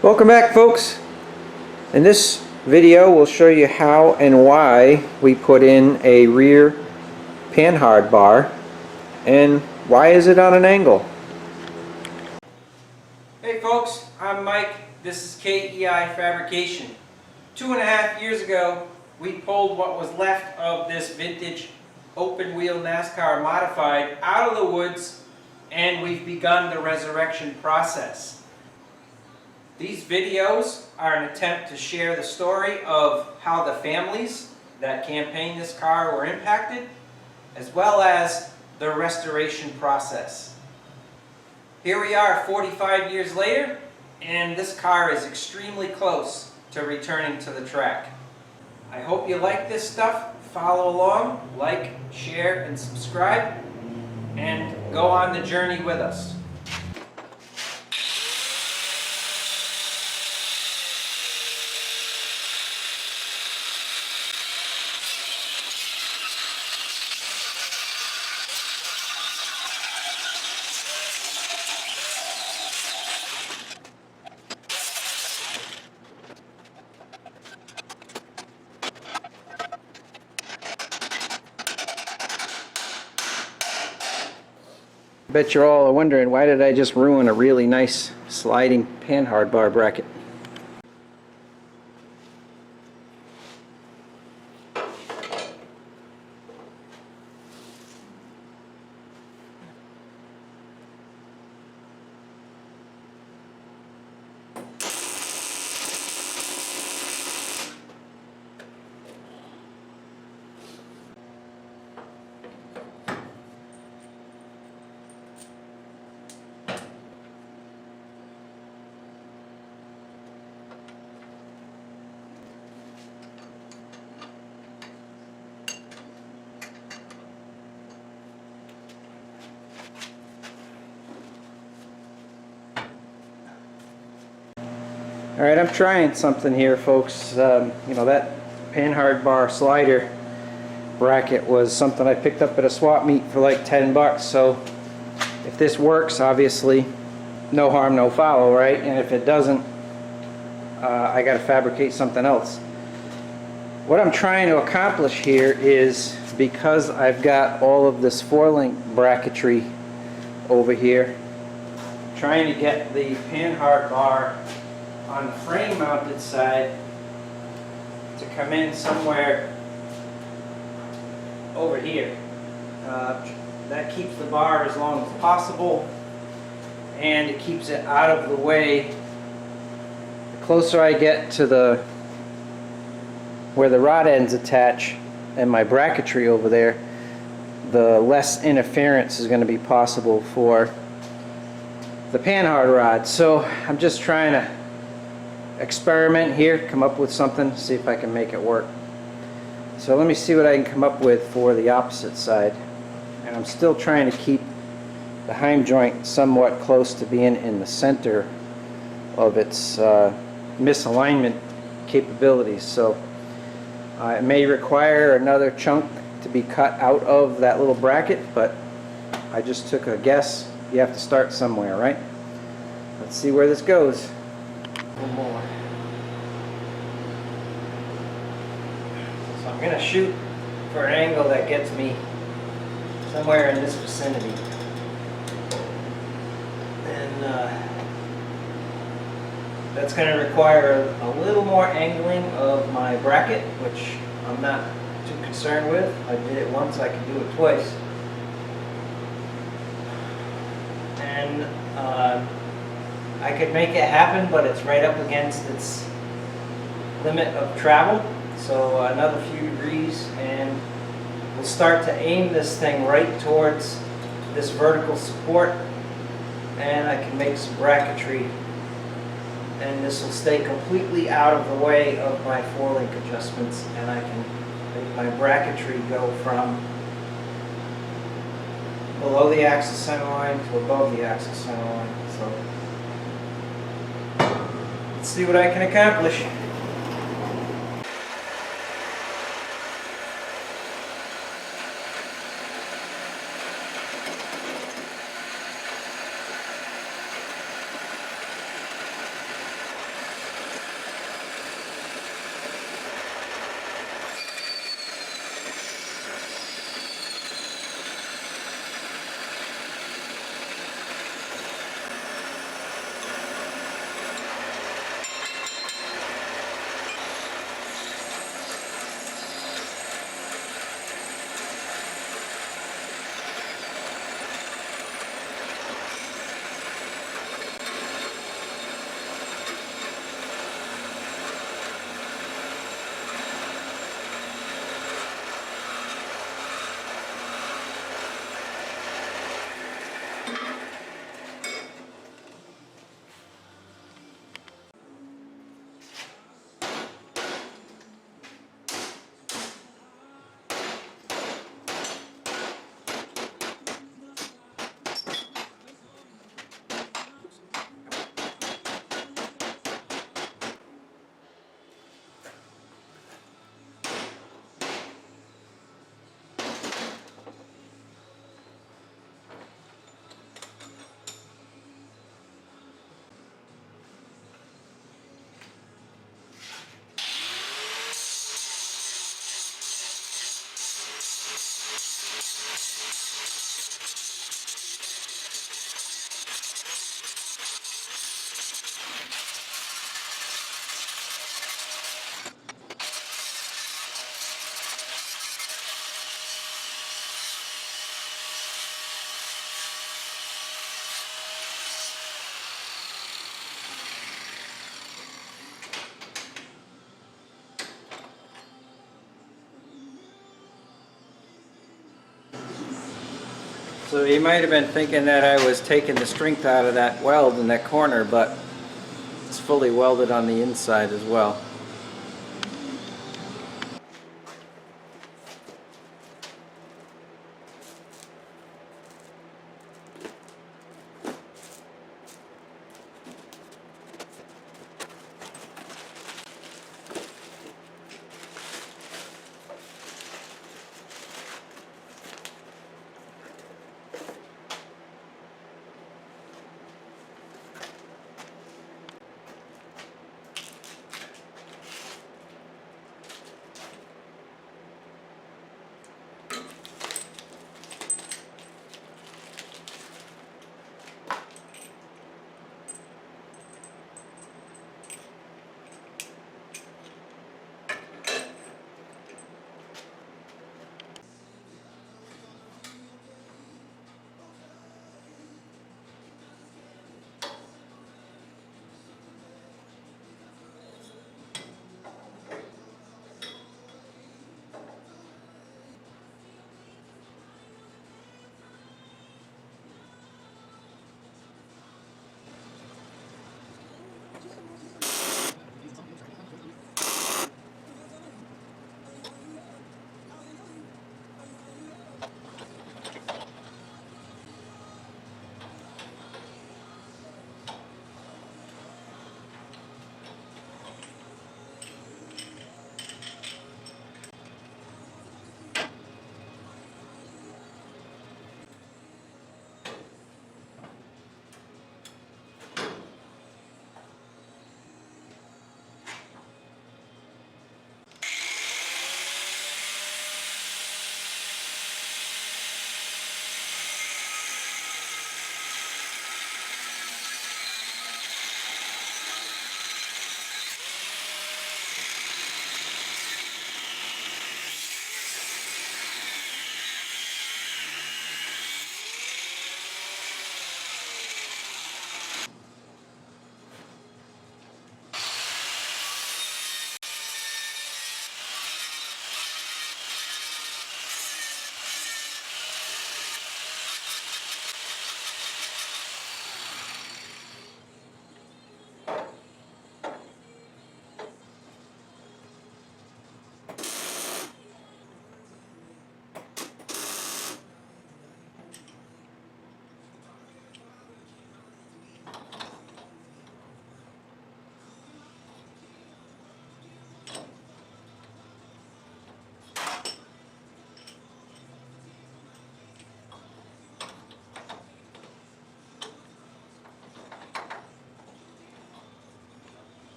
Welcome back, folks. In this video we'll show you how and why we put in a rear panhard bar and why is it on an angle. Hey folks, I'm Mike. This is KEI Fabrication. 2.5 years ago we pulled what was left of this vintage open wheel NASCAR modified out of the woods and we've begun the resurrection process. These videos are an attempt to share the story of how the families that campaigned this car were impacted, as well as the restoration process. Here we are 45 years later, and this car is extremely close to returning to the track. I hope you like this stuff. Follow along, like, share, and subscribe, and go on the journey with us. I bet you're all wondering, why did I just ruin a really nice sliding panhard bar bracket? Alright, I'm trying something here, folks. You know, that panhard bar slider bracket was something I picked up at a swap meet for like 10 bucks. So if this works, obviously no harm, no foul, right? And if it doesn't, I gotta fabricate something else. What I'm trying to accomplish here is, because I've got all of this 4-link bracketry over here, trying to get the panhard bar on the frame mounted side to come in somewhere over here. That keeps the bar as long as possible and it keeps it out of the way. The closer I get to where the rod ends attach and my bracketry over there, the less interference is going to be possible for the panhard rod. So I'm just trying to experiment here, come up with something, see if I can make it work. So let me see what I can come up with for the opposite side. And I'm still trying to keep the heim joint somewhat close to being in the center of its misalignment capabilities. So it may require another chunk to be cut out of that little bracket, but I just took a guess. You have to start somewhere, right? Let's see where this goes. One more. So I'm going to shoot for an angle that gets me somewhere in this vicinity. And that's going to require a little more angling of my bracket, which I'm not too concerned with. I did it once, I can do it twice. And I could make it happen, but it's right up against its limit of travel. So another few degrees and we'll start to aim this thing right towards this vertical support, and I can make some bracketry, and this will stay completely out of the way of my 4-link adjustments, and I can make my bracketry go from below the axis center line to above the axis center line. So let's see what I can accomplish. So you might have been thinking that I was taking the strength out of that weld in that corner, but it's fully welded on the inside as well.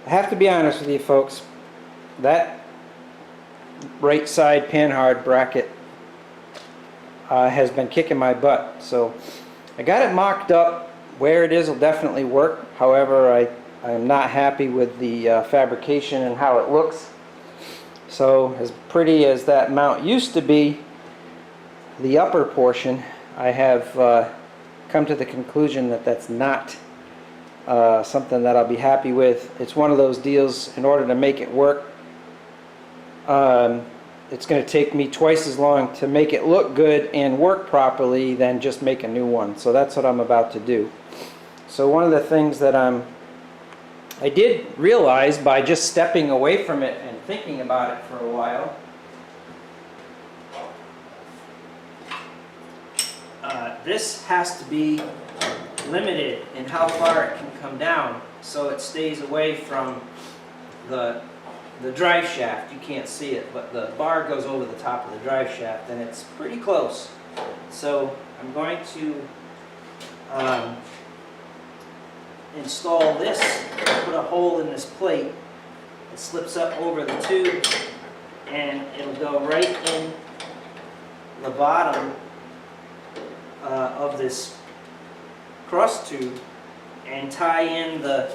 I have to be honest with you folks, that right side panhard bracket has been kicking my butt. So I got it mocked up. Where it is will definitely work. However, I am not happy with the fabrication and how it looks. So as pretty as that mount used to be, the upper portion, I have come to the conclusion that that's not something that I'll be happy with. It's one of those deals, in order to make it work, it's going to take me twice as long to make it look good and work properly than just make a new one. So that's what I'm about to do. So one of the things that I did realize by just stepping away from it and thinking about it for a while, this has to be limited in how far it can come down so it stays away from the drive shaft. You can't see it, but the bar goes over the top of the drive shaft, and it's pretty close. So I'm going to install this, put a hole in this plate. It slips up over the tube, and it'll go right in the bottom of this cross tube and tie in the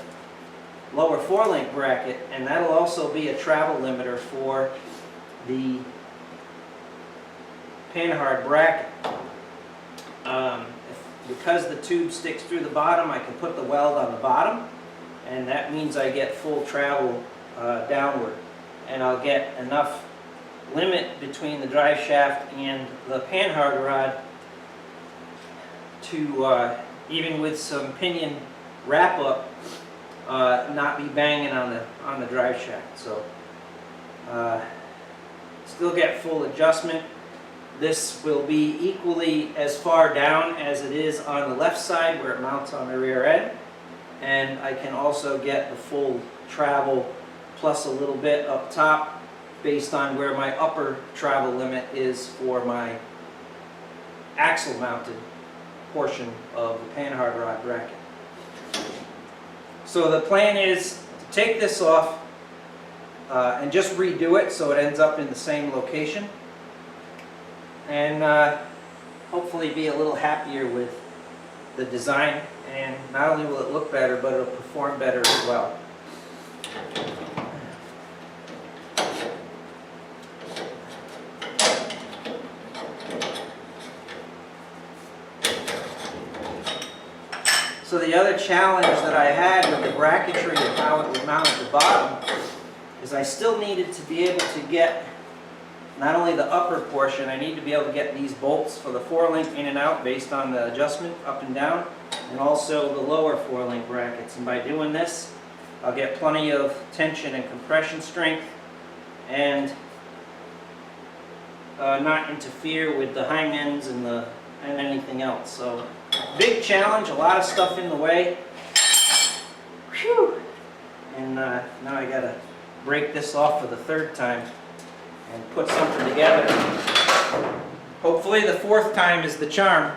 lower 4-link bracket, and that'll also be a travel limiter for the panhard bracket. Because the tube sticks through the bottom, I can put the weld on the bottom, and that means I get full travel downward, and I'll get enough limit between the drive shaft and the panhard rod to, even with some pinion wrap up, not be banging on the drive shaft. So still get full adjustment. This will be equally as far down as it is on the left side where it mounts on the rear end, and I can also get the full travel plus a little bit up top based on where my upper travel limit is for my axle mounted portion of the panhard rod bracket. So the plan is to take this off and just redo it so it ends up in the same location, and hopefully be a little happier with the design, and not only will it look better, but it'll perform better as well. So the other challenge that I had with the bracketry and how it would mount at the bottom is I still needed to be able to get not only the upper portion, I need to be able to get these bolts for the 4-link in and out based on the adjustment up and down, and also the lower 4-link brackets. And by doing this, I'll get plenty of tension and compression strength and not interfere with the hang ends and anything else. So big challenge, a lot of stuff in the way. Whew. And now I gotta break this off for the 3rd time and put something together. Hopefully the 4th time is the charm.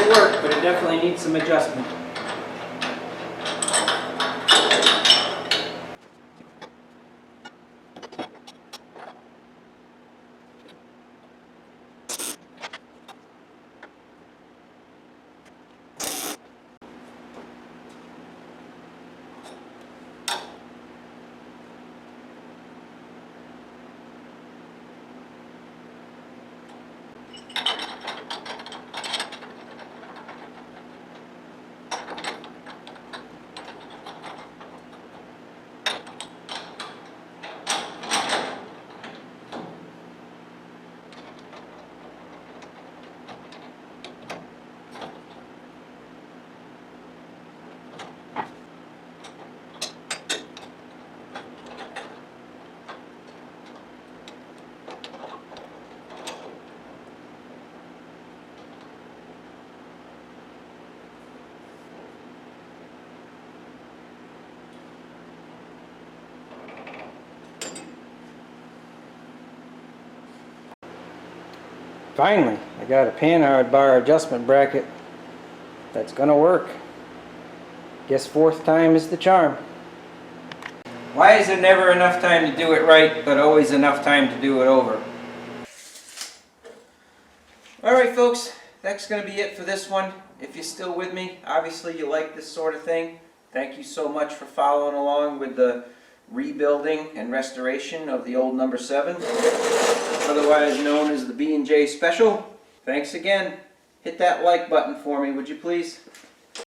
Work, but it definitely needs some adjustment. Finally, I got a panhard bar adjustment bracket that's gonna work. Guess 4th time is the charm. Why is there never enough time to do it right, but always enough time to do it over? Alright folks, that's gonna be it for this one. If you're still with me, obviously you like this sort of thing. Thank you so much for following along with the rebuilding and restoration of the old number 7, otherwise known as the B&J Special. Thanks again. Hit that like button for me, would you please?